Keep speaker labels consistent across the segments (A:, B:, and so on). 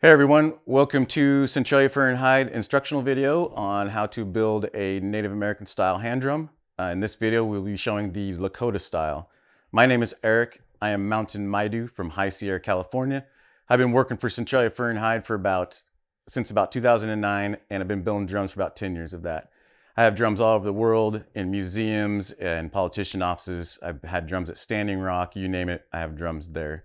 A: Hey everyone, welcome to Centralia instructional video on how to build a Native American style hand drum. In this video, we'll be showing the Lakota style. My name is Eric. I am Mountain Maidu from High Sierra, California. I've been working for Centralia since about 2009, and I've been building drums for about 10 years of that. I have drums all over the world in museums and politician offices. I've had drums at Standing Rock, you name it, I have drums there.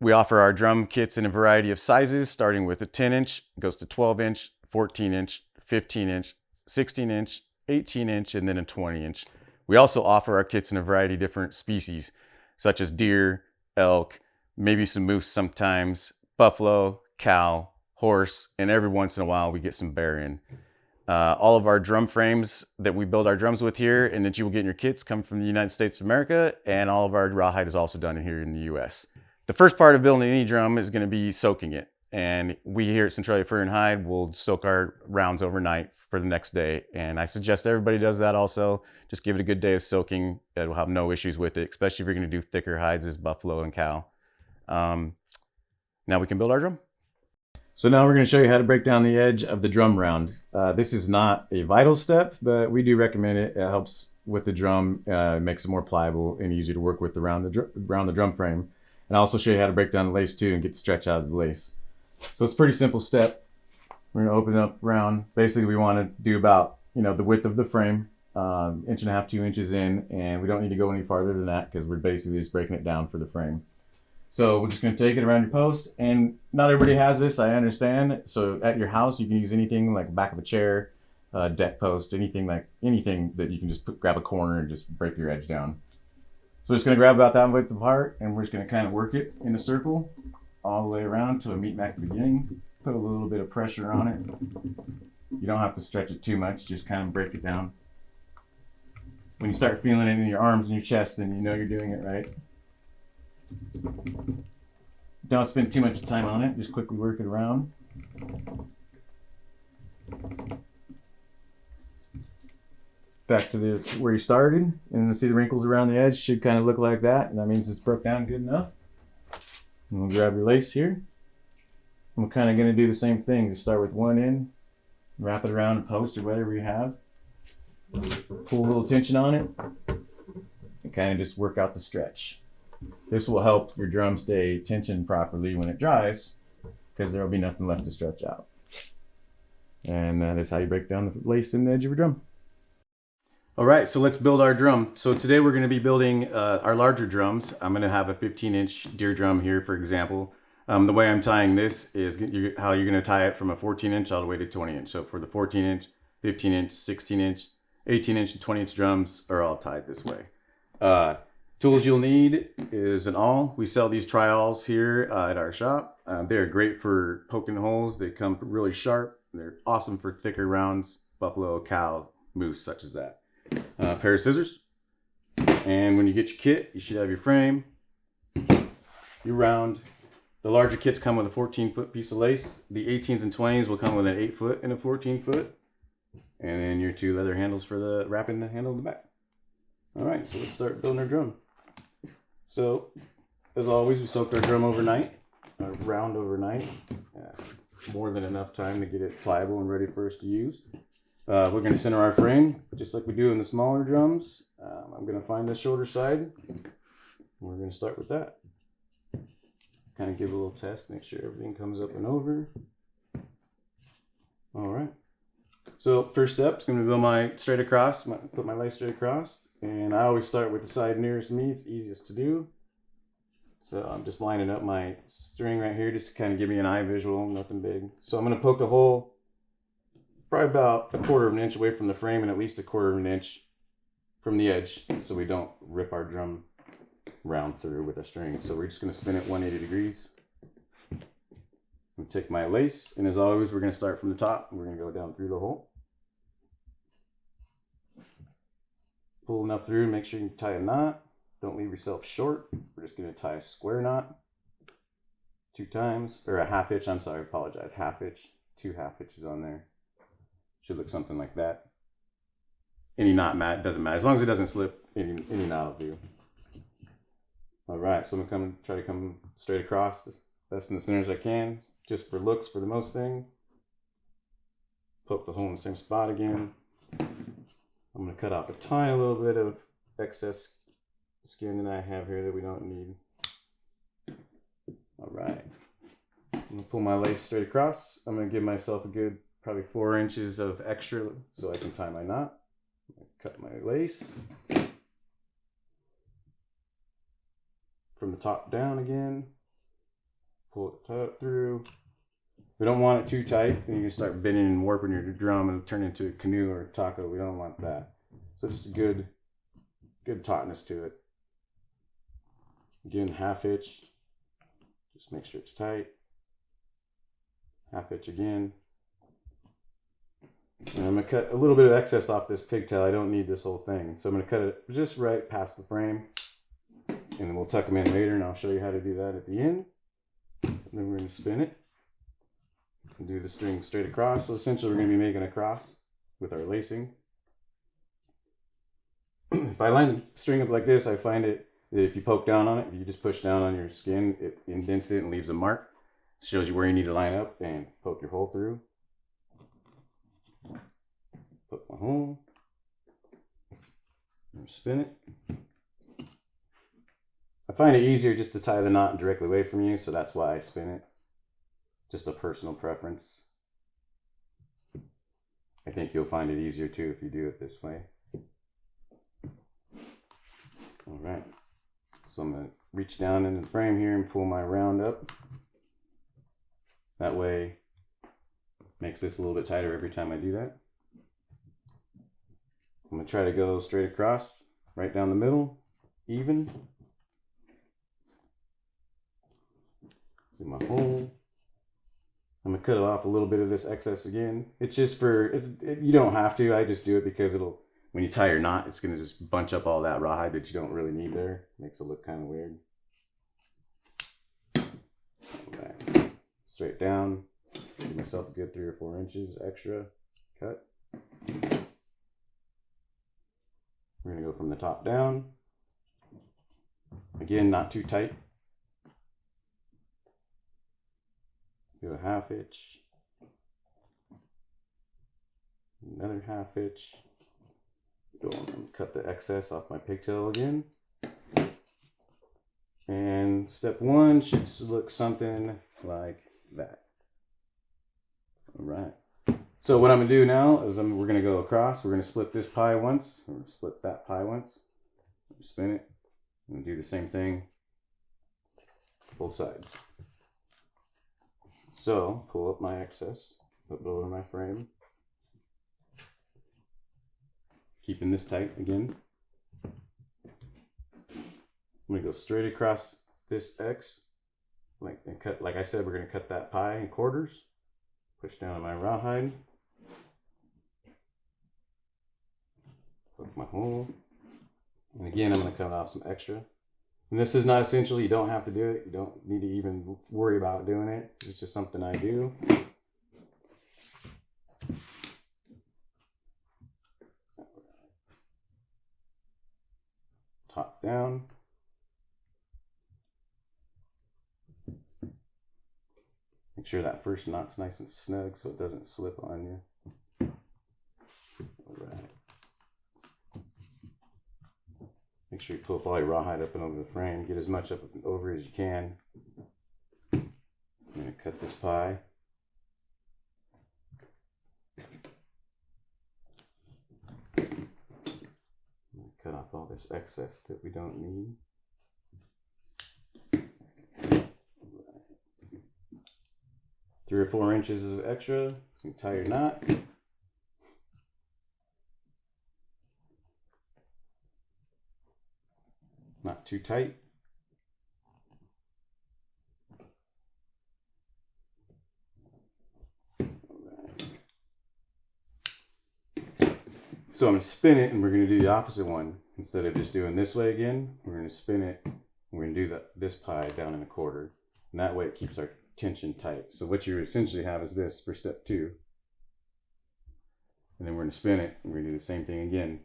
A: We offer our drum kits in a variety of sizes, starting with a 10-inch, goes to 12-inch, 14-inch, 15-inch, 16-inch, 18-inch, and then a 20-inch. We also offer our kits in a variety of different species, such as deer, elk, maybe some moose sometimes, buffalo, cow, horse, and every once in a while we get some bear in. All of our drum frames that we build our drums with here and that you will get in your kits come from the United States of America, and all of our rawhide is also done here in the US. The first part of building any drum is going to be soaking it. And we here at Centralia Fur and Hide will soak our rounds overnight for the next day. And I suggest everybody does that also. Just give it a good day of soaking. It will have no issues with it, especially if you're going to do thicker hides as buffalo and cow. Now we can build our drum. So now we're going to show you how to break down the edge of the drum round. This is not a vital step, but we do recommend it. It helps with the drum, makes it more pliable and easier to work with around the drum frame. And I'll also show you how to break down the lace too and get the stretch out of the lace. So it's a pretty simple step. We're going to open it up round. Basically we want to do about, the width of the frame, 1.5 inches, 2 inches in, and we don't need to go any farther than that because we're basically just breaking it down for the frame. So we're just going to take it around your post, and not everybody has this, I understand. So at your house you can use anything like the back of a chair, deck post, anything that you can just grab a corner and just break your edge down. So we're just going to grab about that width apart, and we're just going to kind of work it in a circle all the way around until we meet back at the beginning. Put a little bit of pressure on it. You don't have to stretch it too much, just kind of break it down. When you start feeling it in your arms and your chest, then you know you're doing it right. Don't spend too much time on it, just quickly work it around. Back to where you started, and see the wrinkles around the edge should kind of look like that, and that means it's broke down good enough. And we'll grab your lace here. And we're kind of going to do the same thing. Just start with one end, wrap it around a post or whatever you have, pull a little tension on it, and kind of just work out the stretch. This will help your drum stay tensioned properly when it dries, because there will be nothing left to stretch out. And that is how you break down the lace in the edge of your drum. All right, so let's build our drum. So today we're going to be building our larger drums. I'm going to have a 15-inch deer drum here, for example. The way I'm tying this is how you're going to tie it from a 14-inch all the way to 20-inch. So for the 14-inch, 15-inch, 16-inch, 18-inch, and 20-inch drums are all tied this way. Tools you'll need is an awl. We sell these tri-awls here at our shop. They're great for poking holes. They come really sharp. They're awesome for thicker rounds, buffalo, cow, moose, such as that. A pair of scissors, and when you get your kit, you should have your frame, your round. The larger kits come with a 14-foot piece of lace. The 18s and 20s will come with an 8-foot and a 14-foot, and then your 2 leather handles for the wrapping the handle in the back. All right, so let's start building our drum. So, as always, we soaked our drum overnight, our round overnight. More than enough time to get it pliable and ready for us to use. We're going to center our frame just like we do in the smaller drums. I'm going to find the shorter side. We're going to start with that. Kind of give a little test, make sure everything comes up and over. All right. So first step is going to go straight across, put my lace straight across. And I always start with the side nearest me. It's easiest to do. So I'm just lining up my string right here just to kind of give me an eye visual, nothing big. So I'm going to poke a hole probably about 1/4 inch away from the frame and at least 1/4 inch from the edge so we don't rip our drum round through with a string. So we're just going to spin it 180 degrees. And take my lace, and as always we're going to start from the top and we're going to go down through the hole. Pull enough through and make sure you tie a knot. Don't leave yourself short. We're just going to tie a square knot 2 times, or a 1/2 inch, I'm sorry, I apologize, 1/2 inch, 2 1/2 inches on there. Should look something like that. Any knot doesn't matter, as long as it doesn't slip, any knot will do. All right, so I'm gonna try to come straight across, as best in the center as I can. just for looks for the most thing. Poke the hole in the same spot again. I'm going to cut off a tiny little bit of excess skin that I have here that we don't need. All right. I'm going to pull my lace straight across. I'm going to give myself a good probably 4 inches of extra so I can tie my knot. Cut my lace. From the top down again. Pull it through. We don't want it too tight, and you can start bending and warping your drum and turn into a canoe or a taco. We don't want that. So just a good tautness to it. Again, half hitch. Just make sure it's tight. Half hitch again. And I'm going to cut a little bit of excess off this pigtail. I don't need this whole thing. So I'm going to cut it just right past the frame. And then we'll tuck them in later, and I'll show you how to do that at the end. And then we're going to spin it. And do the string straight across. So essentially we're going to be making a cross with our lacing. If I line the string up like this, I find it that if you poke down on it, if you just push down on your skin, it indents it and leaves a mark. It shows you where you need to line up and poke your hole through. Poke my hole. And spin it. I find it easier just to tie the knot directly away from you, so that's why I spin it. Just a personal preference. I think you'll find it easier too if you do it this way. All right. So I'm going to reach down into the frame here and pull my round up. That way, makes this a little bit tighter every time I do that. I'm going to try to go straight across, right down the middle, even. Do my hole. I'm going to cut off a little bit of this excess again. It's just for, you don't have to, I just do it because it'll, when you tie your knot, it's going to just bunch up all that rawhide that you don't really need there. Makes it look kind of weird. Okay. Straight down. Give myself a good 3 or 4 inches extra cut. We're going to go from the top down. Again, not too tight. Do a half hitch. Another half hitch. Go on and cut the excess off my pigtail again. And step 1 should look something like that. All right. So what I'm going to do now is we're going to go across. We're going to split this pie once. We're going to split that pie once. Spin it. And do the same thing. Both sides. So pull up my excess. Put it over my frame. Keeping this tight again. I'm going to go straight across this X. Like I said, we're going to cut that pie in quarters. Push down on my rawhide. Poke my hole. And again, I'm going to cut off some extra. And this is not essential. You don't have to do it. You don't need to even worry about doing it. It's just something I do. Top down. Make sure that first knot's nice and snug so it doesn't slip on you. All right. Make sure you pull up all your rawhide up and over the frame. Get as much up and over as you can. I'm going to cut this pie. Cut off all this excess that we don't need. 3 or 4 inches of extra. You tie your knot. Not too tight. So I'm going to spin it, and we're going to do the opposite one. Instead of just doing this way again, we're going to spin it, and we're going to do this pie down in a quarter. And that way it keeps our tension tight. So what you essentially have is this for step 2. And then we're going to spin it, and we're going to do the same thing again.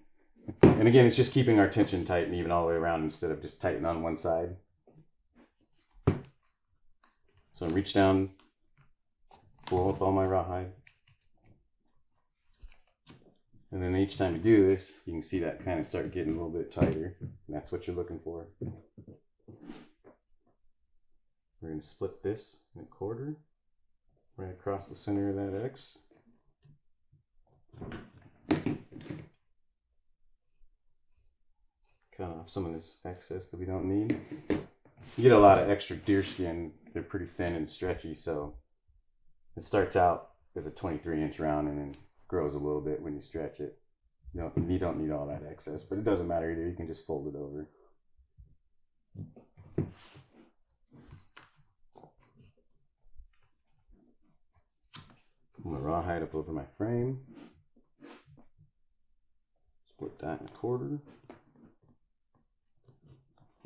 A: And again, it's just keeping our tension tight and even all the way around instead of just tighten on one side. So reach down pull up all my rawhide. And then each time you do this, you can see that kind of start getting a little bit tighter. And that's what you're looking for. We're going to split this in a quarter, right across the center of that X. Cut off some of this excess that we don't need. You get a lot of extra deer skin. They're pretty thin and stretchy, so it starts out as a 23-inch round and then grows a little bit when you stretch it. You don't need all that excess, but it doesn't matter either. You can just fold it over. Put my rawhide up over my frame. Split that in a quarter.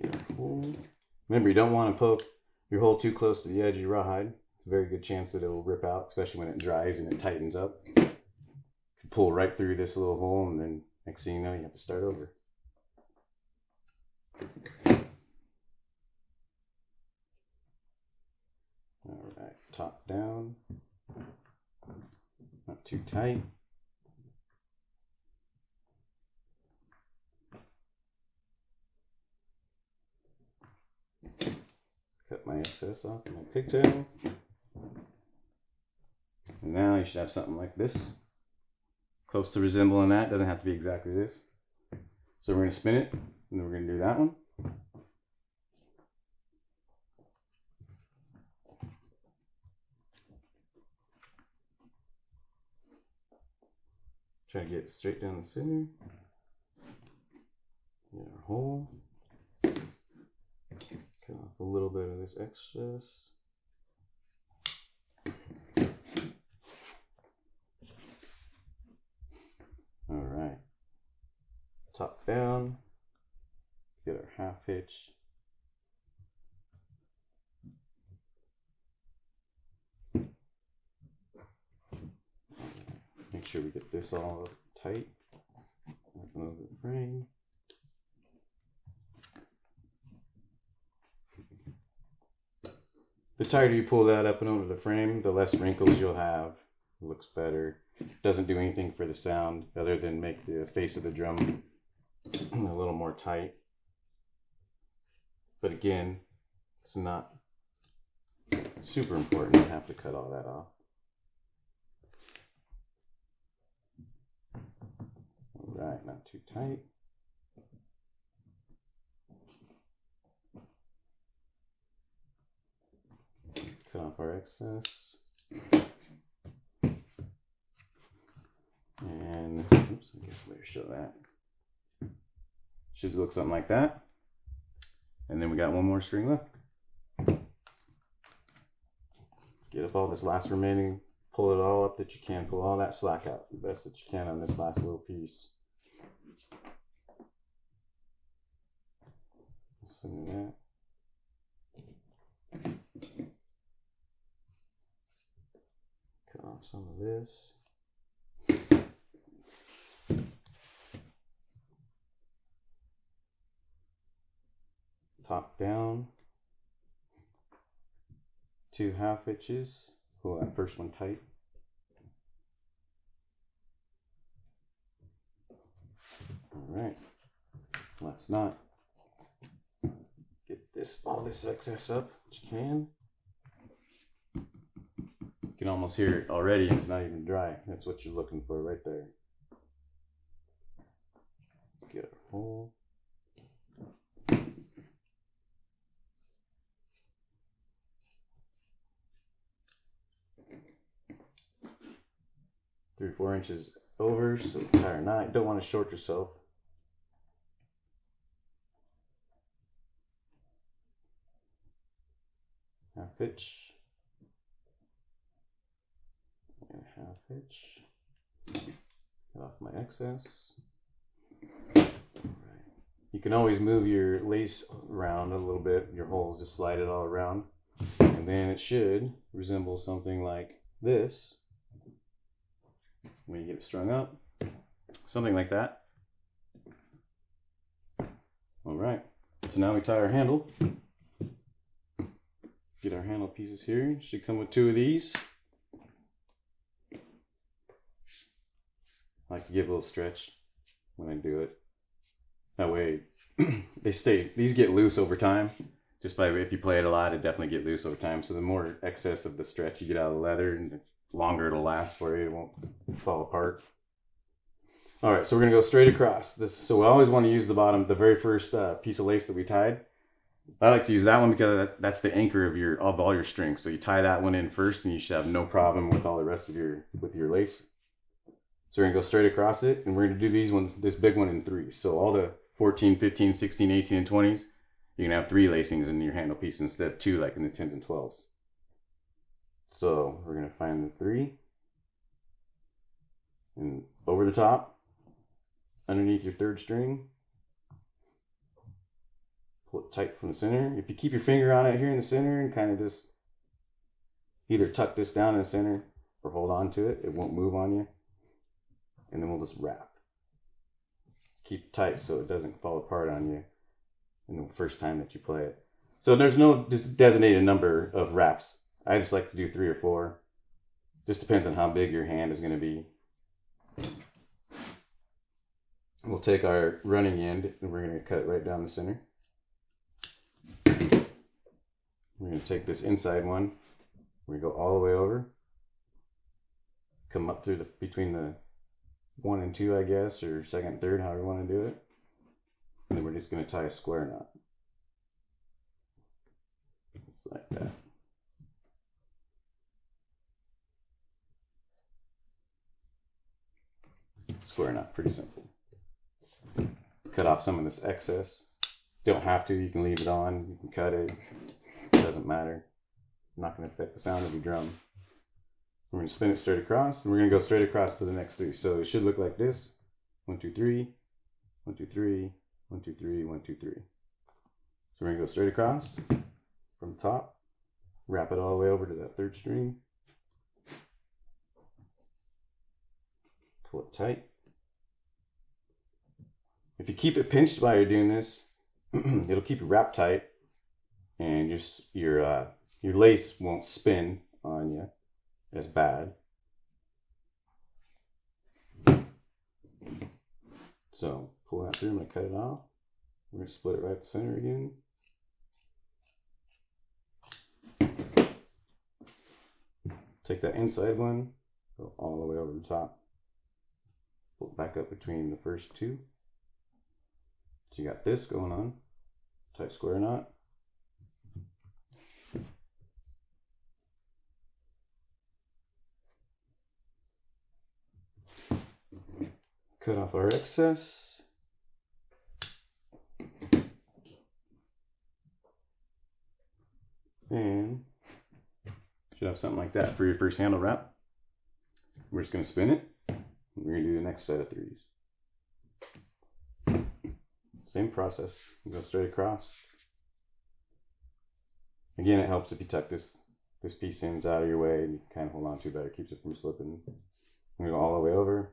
A: Get a hole. Remember, you don't want to poke your hole too close to the edge of your rawhide. It's a very good chance that it will rip out, especially when it dries and it tightens up. You can pull right through this little hole, and then next thing you know, you have to start over. All right, top down. Not too tight. Cut my excess off my pigtail. And now you should have something like this. Close to resembling that. Doesn't have to be exactly this. So we're going to spin it, and then we're going to do that one. Try to get it straight down the center. Get our hole. Cut off a little bit of this excess. All right. Top down. Get our half hitch. Make sure we get this all up tight. Up over the frame. The tighter you pull that up and over the frame, the less wrinkles you'll have. It looks better. Doesn't do anything for the sound other than make the face of the drum a little more tight. But again, it's not super important to have to cut all that off. All right, not too tight. Cut off our excess. And, oops, I guess I better show that. Should look something like that. And then we got one more string left. Get up all this last remaining, pull it all up that you can, pull all that slack out the best that you can on this last little piece. Some of that. Cut off some of this. Top down. 2 half hitches. Pull that first one tight. All right. Last knot. Get all this excess up that you can. You can almost hear it already, and it's not even dry. That's what you're looking for right there. Get our hole. Three or 4 inches over, so tie our knot. You don't want to short yourself. Half hitch. And a half hitch. Get off my excess. All right. You can always move your lace around a little bit. Your holes, just slide it all around. And then it should resemble something like this. When you get it strung up, something like that. All right, so now we tie our handle. Get our handle pieces here. Should come with 2 of these. I like to give a little stretch when I do it. That way, these get loose over time. Just by if you play it a lot, it definitely get loose over time. So the more excess of the stretch you get out of the leather, and the longer it'll last for you, it won't fall apart. All right, so we're gonna go straight across this. So we always want to use the bottom, the very first piece of lace that we tied. I like to use that one because that's the anchor of all your strings. So you tie that one in first, and you should have no problem with all the rest of your lace. So we're gonna go straight across it, and we're gonna do this big one in threes. So all the 14, 15, 16, 18, and 20s, you're gonna have 3 lacings in your handle piece instead of 2 like in the 10s and 12s. So we're gonna find the 3, and over the top, underneath your 3rd string, pull it tight from the center. If you keep your finger on it here in the center and kind of just either tuck this down in the center or hold on to it, it won't move on you. And then we'll just wrap. Keep it tight so it doesn't fall apart on you in the first time that you play it. So there's no designated number of wraps. I just like to do 3 or 4. Just depends on how big your hand is going to be. We'll take our running end and we're going to cut it right down the center. We're going to take this inside one. We're going to go all the way over. Come up through between the 1 and 2, I guess, or 2nd, 3rd, however you want to do it. And then we're just going to tie a square knot. Just like that. Square knot, pretty simple. Cut off some of this excess. Don't have to, you can leave it on, you can cut it. It doesn't matter. Not going to affect the sound of your drum. We're going to spin it straight across, and we're going to go straight across to the next 3. So it should look like this. 1, 2, 3, 1, 2, 3, 1, 2, 3, 1, 2, 3. So we're going to go straight across from the top, wrap it all the way over to that 3rd string, pull it tight. If you keep it pinched while you're doing this, it'll keep you wrapped tight, and your lace won't spin on you as bad. So pull that through. I'm going to cut it off. We're going to split it right at the center again. Take that inside one, go all the way over the top, pull it back up between the first 2. So you got this going on, tight square knot. Cut off our excess. And should have something like that for your first handle wrap. We're just going to spin it. We're going to do the next set of 3s. Same process. Go straight across. Again, it helps if you tuck this piece in out of your way, and you can kind of hold on to it better. Keeps it from slipping. I'm going to go all the way over.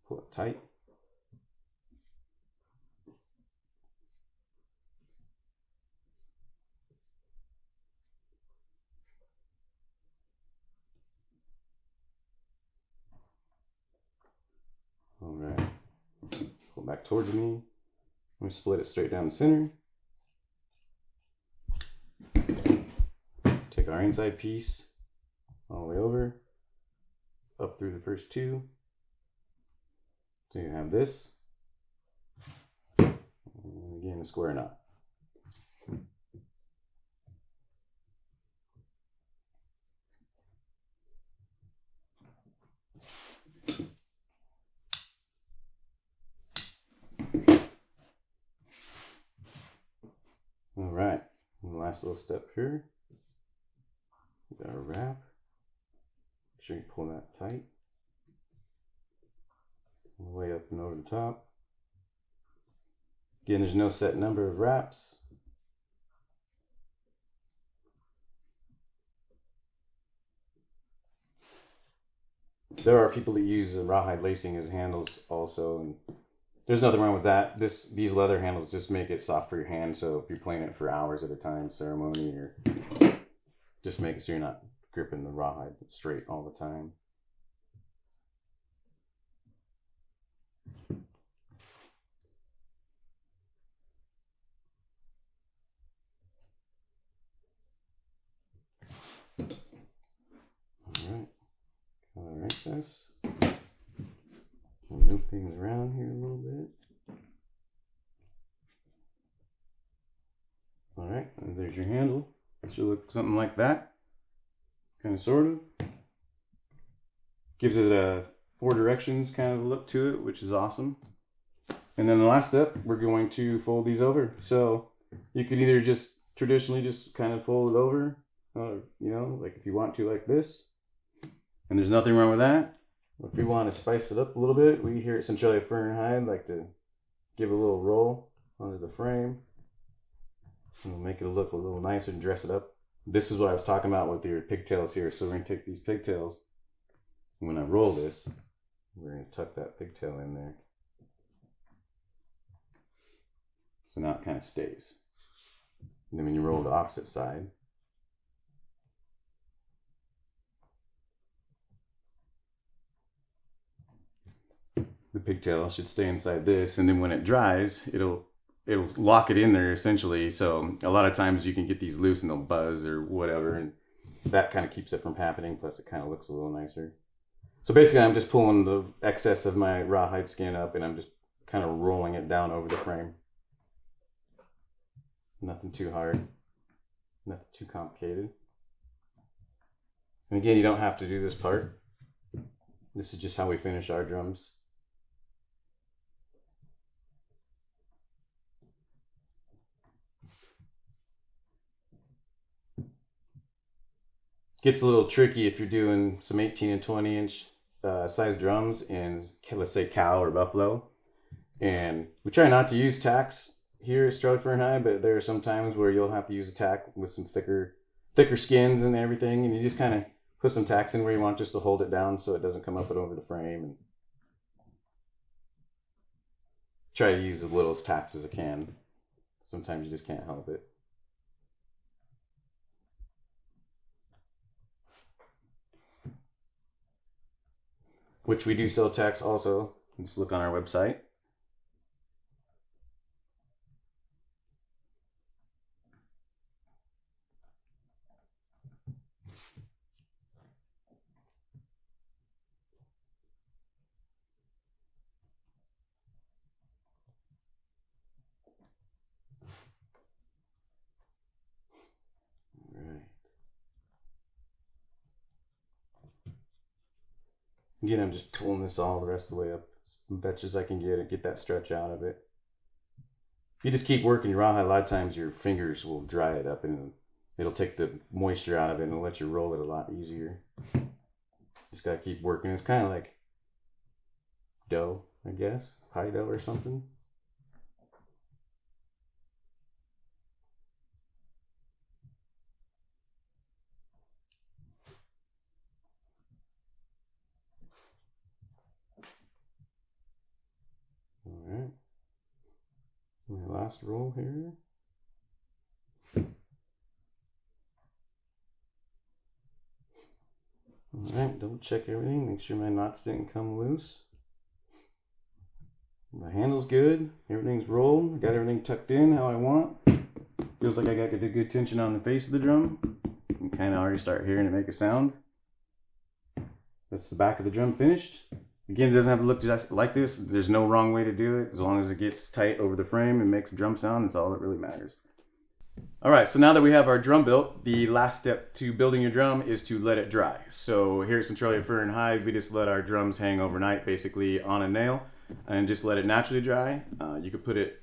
A: Pull it tight. All right. Pull back towards me. I'm going to split it straight down the center. Take our inside piece all the way over, up through the first 2. So you have this, and again, a square knot. All right, and the last little step here, we got our wrap. Make sure you pull that tight. All the way up and over the top. Again, there's no set number of wraps. There are people that use rawhide lacing as handles also, and there's nothing wrong with that. These leather handles just make it soft for your hand, so if you're playing it for hours at a time, ceremony, or just make it so you're not gripping the rawhide straight all the time. Alright, got our excess. Move things around here a little bit. Alright, and there's your handle. It should look something like that. Kind of, sort of. Gives it a 4 directions kind of look to it, which is awesome. And then the last step, we're going to fold these over. So you could either just traditionally just kind of fold it over, you know, like if you want to, like this. And there's nothing wrong with that. If we want to spice it up a little bit, we here at Centralia Fur and Hide like to give a little roll onto the frame. And we'll make it look a little nicer and dress it up. This is what I was talking about with your pigtails here. So we're going to take these pigtails. And when I roll this, we're going to tuck that pigtail in there. So now it kind of stays. And then when you roll the opposite side, the pigtail should stay inside this, and then when it dries, it'll lock it in there essentially. So a lot of times you can get these loose and they'll buzz or whatever, and that kind of keeps it from happening. Plus it kind of looks a little nicer. So basically I'm just pulling the excess of my rawhide skin up and I'm just kind of rolling it down over the frame. Nothing too hard, nothing too complicated. And again, you don't have to do this part. This is just how we finish our drums. Gets a little tricky if you're doing some 18 and 20 inch size drums in, let's say, cow or buffalo. And we try not to use tacks here at Centralia Fur and Hide, but there are some times where you'll have to use a tack with some thicker skins and everything, and you just kind of put some tacks in where you want just to hold it down so it doesn't come up and over the frame. And try to use as little tacks as I can. Sometimes you just can't help it. Which we do sell tacks also. Just look on our website. Again, I'm just pulling this all the rest of the way up as much as I can get that stretch out of it. If you just keep working your rawhide, a lot of times your fingers will dry it up and it'll take the moisture out of it and it'll let you roll it a lot easier. Just gotta keep working. It's kind of like dough, I guess, pie dough or something. Alright, my last roll here. Alright, double check everything, make sure my knots didn't come loose. My handle's good, everything's rolled, I got everything tucked in how I want. Feels like I got good tension on the face of the drum. You can kind of already start hearing it make a sound. That's the back of the drum finished. Again, it doesn't have to look just like this. There's no wrong way to do it. As long as it gets tight over the frame and makes a drum sound, that's all that really matters. All right, so now that we have our drum built, the last step to building your drum is to let it dry. So here at Centralia Fur and Hide, we just let our drums hang overnight, basically on a nail, and just let it naturally dry. You could put it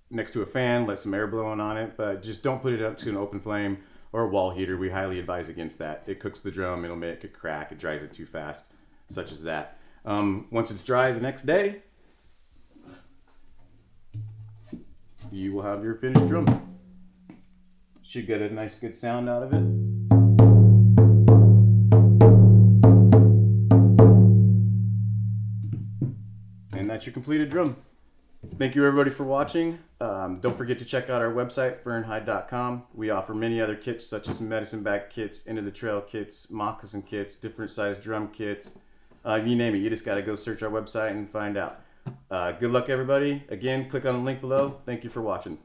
A: next to a fan, let some air blow on it, but just don't put it up to an open flame or a wall heater. We highly advise against that. It cooks the drum, it'll make it crack, it dries it too fast, such as that. Once it's dry the next day, you will have your finished drum. Should get a nice good sound out of it. And that's your completed drum. Thank you everybody for watching. Don't forget to check out our website, fernhide.com. We offer many other kits such as medicine bag kits, into the trail kits, moccasin kits, different size drum kits. You name it. You just got to go search our website and find out. Good luck everybody. Again, click on the link below. Thank you for watching.